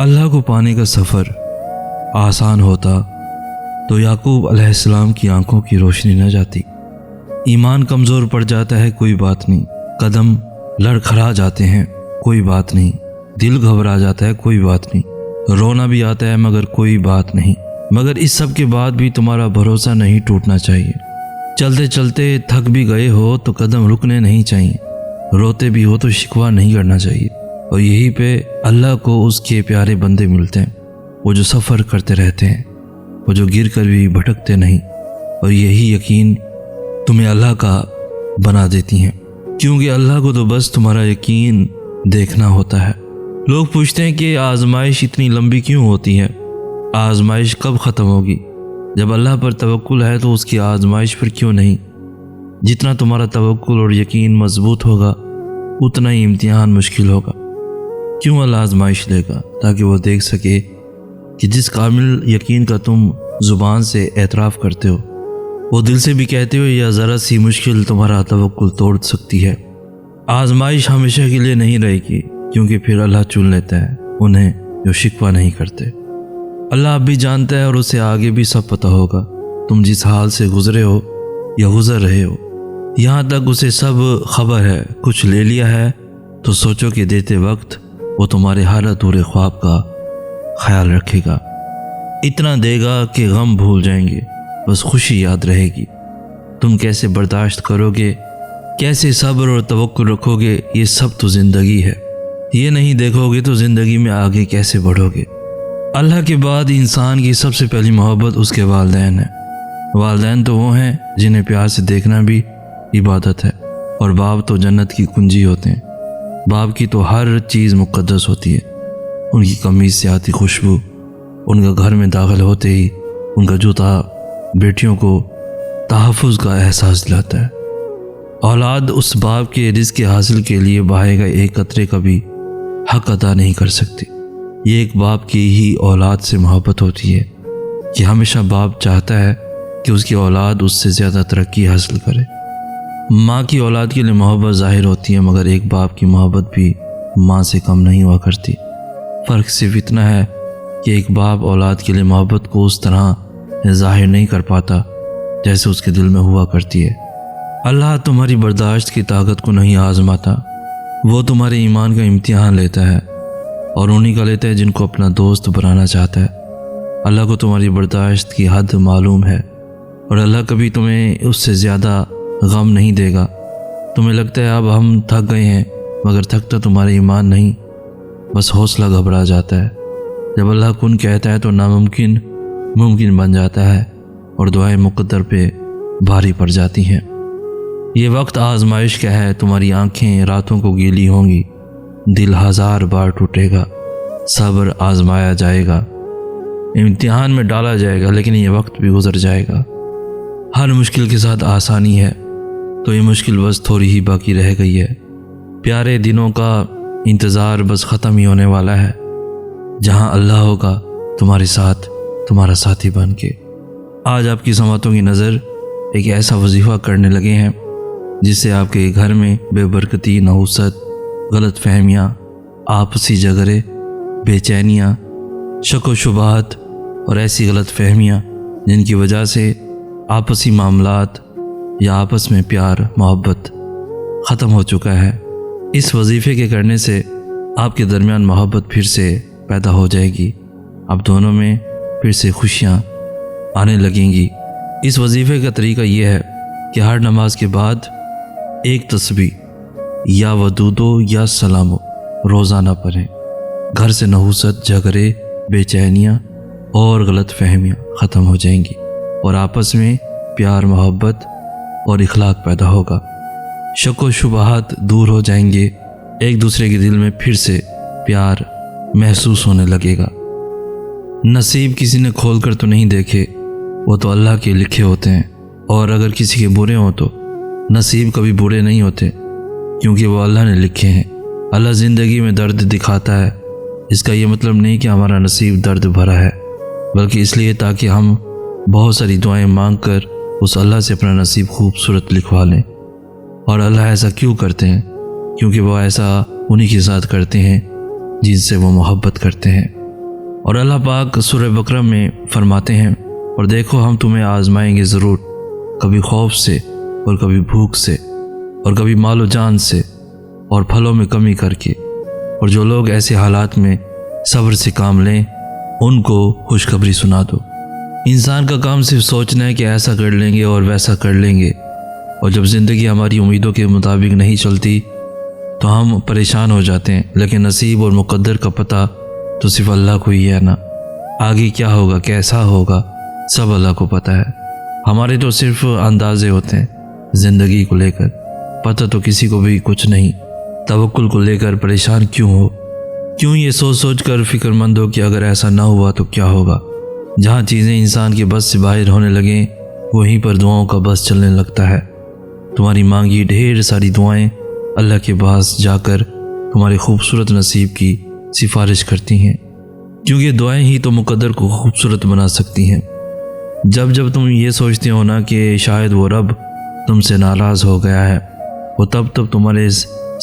اللہ کو پانے کا سفر آسان ہوتا تو یعقوب علیہ السلام کی آنکھوں کی روشنی نہ جاتی۔ ایمان کمزور پڑ جاتا ہے، کوئی بات نہیں، قدم لڑکھڑا جاتے ہیں، کوئی بات نہیں، دل گھبرا جاتا ہے، کوئی بات نہیں، رونا بھی آتا ہے، مگر کوئی بات نہیں، مگر اس سب کے بعد بھی تمہارا بھروسہ نہیں ٹوٹنا چاہیے۔ چلتے چلتے تھک بھی گئے ہو تو قدم رکنے نہیں چاہیے، روتے بھی ہو تو شکوہ نہیں کرنا چاہیے۔ اور یہی پہ اللہ کو اس کے پیارے بندے ملتے ہیں، وہ جو سفر کرتے رہتے ہیں، وہ جو گر کر بھی بھٹکتے نہیں، اور یہی یقین تمہیں اللہ کا بنا دیتی ہیں، کیونکہ اللہ کو تو بس تمہارا یقین دیکھنا ہوتا ہے۔ لوگ پوچھتے ہیں کہ آزمائش اتنی لمبی کیوں ہوتی ہے، آزمائش کب ختم ہوگی؟ جب اللہ پر توکل ہے تو اس کی آزمائش پر کیوں نہیں؟ جتنا تمہارا توکل اور یقین مضبوط ہوگا اتنا ہی امتحان مشکل ہوگا۔ کیوں اللہ آزمائش لے گا؟ تاکہ وہ دیکھ سکے کہ جس کامل یقین کا تم زبان سے اعتراف کرتے ہو، وہ دل سے بھی کہتے ہو، یا ذرا سی مشکل تمہارا توکل توڑ سکتی ہے۔ آزمائش ہمیشہ کے لیے نہیں رہے گی، کیونکہ پھر اللہ چن لیتا ہے انہیں جو شکوہ نہیں کرتے۔ اللہ اب بھی جانتا ہے اور اسے آگے بھی سب پتہ ہوگا، تم جس حال سے گزرے ہو یا گزر رہے ہو، یہاں تک اسے سب خبر ہے۔ کچھ لے لیا ہے تو سوچو کہ دیتے وقت وہ تمہارے ہر ادھورے خواب کا خیال رکھے گا، اتنا دے گا کہ غم بھول جائیں گے، بس خوشی یاد رہے گی۔ تم کیسے برداشت کرو گے، کیسے صبر اور توکل رکھو گے، یہ سب تو زندگی ہے۔ یہ نہیں دیکھو گے تو زندگی میں آگے کیسے بڑھو گے؟ اللہ کے بعد انسان کی سب سے پہلی محبت اس کے والدین ہے۔ والدین تو وہ ہیں جنہیں پیار سے دیکھنا بھی عبادت ہے، اور باپ تو جنت کی کنجی ہوتے ہیں۔ باپ کی تو ہر چیز مقدس ہوتی ہے، ان کی قمیض سے آتی خوشبو، ان کا گھر میں داخل ہوتے ہی ان کا جوتا بیٹیوں کو تحفظ کا احساس دلاتا ہے۔ اولاد اس باپ کے رزق حاصل کے لیے بہائے گا ایک قطرے کا بھی حق ادا نہیں کر سکتی۔ یہ ایک باپ کی ہی اولاد سے محبت ہوتی ہے کہ ہمیشہ باپ چاہتا ہے کہ اس کی اولاد اس سے زیادہ ترقی حاصل کرے۔ ماں کی اولاد کے لیے محبت ظاہر ہوتی ہے، مگر ایک باپ کی محبت بھی ماں سے کم نہیں ہوا کرتی۔ فرق صرف اتنا ہے کہ ایک باپ اولاد کے لیے محبت کو اس طرح ظاہر نہیں کر پاتا جیسے اس کے دل میں ہوا کرتی ہے۔ اللہ تمہاری برداشت کی طاقت کو نہیں آزماتا، وہ تمہارے ایمان کا امتحان لیتا ہے، اور انہی کا لیتا ہے جن کو اپنا دوست بنانا چاہتا ہے۔ اللہ کو تمہاری برداشت کی حد معلوم ہے، اور اللہ کبھی تمہیں اس سے زیادہ غم نہیں دے گا۔ تمہیں لگتا ہے اب ہم تھک گئے ہیں، مگر تھکتا تمہارا ایمان نہیں، بس حوصلہ گھبرا جاتا ہے۔ جب اللہ کن کہتا ہے تو ناممکن ممکن بن جاتا ہے، اور دعائیں مقدر پہ بھاری پڑ جاتی ہیں۔ یہ وقت آزمائش کا ہے، تمہاری آنکھیں راتوں کو گیلی ہوں گی، دل ہزار بار ٹوٹے گا، صبر آزمایا جائے گا، امتحان میں ڈالا جائے گا، لیکن یہ وقت بھی گزر جائے گا۔ ہر مشکل کے ساتھ آسانی ہے، تو یہ مشکل بس تھوڑی ہی باقی رہ گئی ہے۔ پیارے دنوں کا انتظار بس ختم ہی ہونے والا ہے، جہاں اللہ ہوگا تمہارے ساتھ، تمہارا ساتھی بن کے۔ آج آپ کی سماعتوں کی نظر ایک ایسا وظیفہ کرنے لگے ہیں جس سے آپ کے گھر میں بے برکتی، نحوست، غلط فہمیاں، آپسی جھگڑے، بے چینیاں، شک و شبہات اور ایسی غلط فہمیاں جن کی وجہ سے آپسی معاملات یا آپس میں پیار محبت ختم ہو چکا ہے۔ اس وظیفے کے کرنے سے آپ کے درمیان محبت پھر سے پیدا ہو جائے گی، اب دونوں میں پھر سے خوشیاں آنے لگیں گی۔ اس وظیفے کا طریقہ یہ ہے کہ ہر نماز کے بعد ایک تسبیح یا ودودو یا سلامو روزانہ پڑھیں۔ گھر سے نحوست، جھگڑے، بے چینیاں اور غلط فہمیاں ختم ہو جائیں گی، اور آپس میں پیار، محبت اور اخلاق پیدا ہوگا۔ شک و شبہات دور ہو جائیں گے، ایک دوسرے کے دل میں پھر سے پیار محسوس ہونے لگے گا۔ نصیب کسی نے کھول کر تو نہیں دیکھے، وہ تو اللہ کے لکھے ہوتے ہیں، اور اگر کسی کے برے ہوں تو نصیب کبھی برے نہیں ہوتے، کیونکہ وہ اللہ نے لکھے ہیں۔ اللہ زندگی میں درد دکھاتا ہے، اس کا یہ مطلب نہیں کہ ہمارا نصیب درد بھرا ہے، بلکہ اس لیے تاکہ ہم بہت ساری دعائیں مانگ کر اس اللہ سے اپنا نصیب خوبصورت لکھوا لیں۔ اور اللہ ایسا کیوں کرتے ہیں؟ کیونکہ وہ ایسا انہی کے ساتھ کرتے ہیں جن سے وہ محبت کرتے ہیں۔ اور اللہ پاک سورہ بقرہ میں فرماتے ہیں، اور دیکھو ہم تمہیں آزمائیں گے ضرور، کبھی خوف سے اور کبھی بھوک سے اور کبھی مال و جان سے اور پھلوں میں کمی کر کے، اور جو لوگ ایسے حالات میں صبر سے کام لیں ان کو خوشخبری سنا دو۔ انسان کا کام صرف سوچنا ہے کہ ایسا کر لیں گے اور ویسا کر لیں گے، اور جب زندگی ہماری امیدوں کے مطابق نہیں چلتی تو ہم پریشان ہو جاتے ہیں، لیکن نصیب اور مقدر کا پتہ تو صرف اللہ کو ہی ہے نا۔ آگے کیا ہوگا، کیسا ہوگا، سب اللہ کو پتہ ہے۔ ہمارے تو صرف اندازے ہوتے ہیں زندگی کو لے کر، پتہ تو کسی کو بھی کچھ نہیں۔ توکل کو لے کر پریشان کیوں ہو؟ کیوں یہ سوچ سوچ کر فکر مند ہو کہ اگر ایسا نہ ہوا تو کیا ہوگا؟ جہاں چیزیں انسان کے بس سے باہر ہونے لگیں وہیں پر دعاؤں کا بس چلنے لگتا ہے۔ تمہاری مانگی ڈھیر ساری دعائیں اللہ کے پاس جا کر تمہارے خوبصورت نصیب کی سفارش کرتی ہیں، کیونکہ دعائیں ہی تو مقدر کو خوبصورت بنا سکتی ہیں۔ جب جب تم یہ سوچتے ہو نا کہ شاید وہ رب تم سے ناراض ہو گیا ہے، وہ تب تمہارے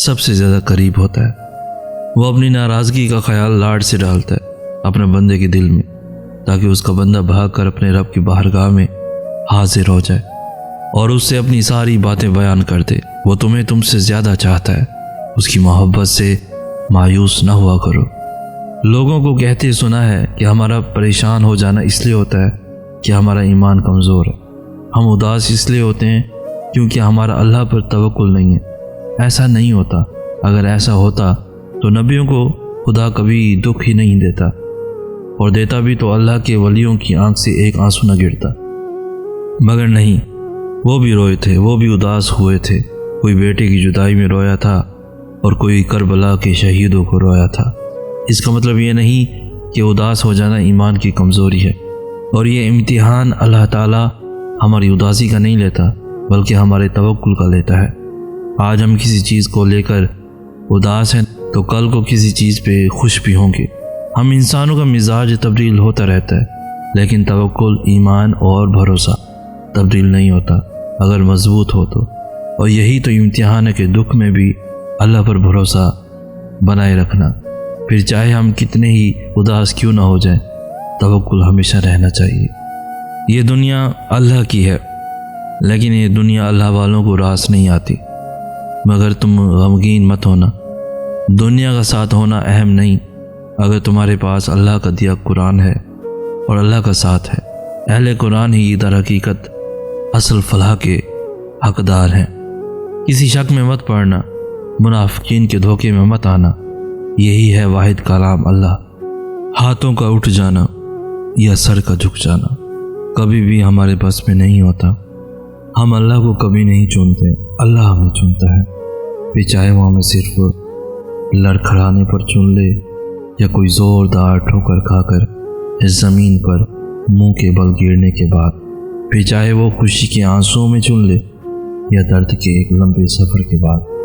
سب سے زیادہ قریب ہوتا ہے۔ وہ اپنی ناراضگی کا خیال لاڈ سے ڈالتا ہے اپنے بندے کے دل میں، تاکہ اس کا بندہ بھاگ کر اپنے رب کی بارگاہ میں حاضر ہو جائے اور اس سے اپنی ساری باتیں بیان کر دے۔ وہ تمہیں تم سے زیادہ چاہتا ہے، اس کی محبت سے مایوس نہ ہوا کرو۔ لوگوں کو کہتے سنا ہے کہ ہمارا پریشان ہو جانا اس لیے ہوتا ہے کہ ہمارا ایمان کمزور ہے، ہم اداس اس لیے ہوتے ہیں کیونکہ ہمارا اللہ پر توکل نہیں ہے۔ ایسا نہیں ہوتا۔ اگر ایسا ہوتا تو نبیوں کو خدا کبھی دکھ ہی نہیں دیتا، اور دیتا بھی تو اللہ کے ولیوں کی آنکھ سے ایک آنسو نہ گرتا۔ مگر نہیں، وہ بھی روئے تھے، وہ بھی اداس ہوئے تھے۔ کوئی بیٹے کی جدائی میں رویا تھا اور کوئی کربلا کے شہیدوں کو رویا تھا۔ اس کا مطلب یہ نہیں کہ اداس ہو جانا ایمان کی کمزوری ہے، اور یہ امتحان اللہ تعالیٰ ہماری اداسی کا نہیں لیتا بلکہ ہمارے توکل کا لیتا ہے۔ آج ہم کسی چیز کو لے کر اداس ہیں تو کل کو کسی چیز پہ خوش بھی ہوں گے۔ ہم انسانوں کا مزاج تبدیل ہوتا رہتا ہے، لیکن توکل، ایمان اور بھروسہ تبدیل نہیں ہوتا اگر مضبوط ہو تو۔ اور یہی تو امتحان ہے کہ دکھ میں بھی اللہ پر بھروسہ بنائے رکھنا، پھر چاہے ہم کتنے ہی اداس کیوں نہ ہو جائیں، توکل ہمیشہ رہنا چاہیے۔ یہ دنیا اللہ کی ہے، لیکن یہ دنیا اللہ والوں کو راس نہیں آتی۔ مگر تم غمگین مت ہونا، دنیا کا ساتھ ہونا اہم نہیں۔ اگر تمہارے پاس اللہ کا دیا قرآن ہے اور اللہ کا ساتھ ہے، اہل قرآن ہی در حقیقت اصل فلاح کے حقدار ہیں۔ کسی شک میں مت پڑنا، منافقین کے دھوکے میں مت آنا۔ یہی ہے واحد کلام اللہ۔ ہاتھوں کا اٹھ جانا یا سر کا جھک جانا کبھی بھی ہمارے بس میں نہیں ہوتا۔ ہم اللہ کو کبھی نہیں چنتے، اللہ ہمیں چنتا ہے، پھر چاہے وہ ہمیں صرف لڑکھڑانے پر چن لے یا کوئی زوردار ٹھوکر کھا کر اس زمین پر منہ کے بل گرنے کے بعد، پھر چاہے وہ خوشی کے آنسوؤں میں چن لے یا درد کے ایک لمبے سفر کے بعد۔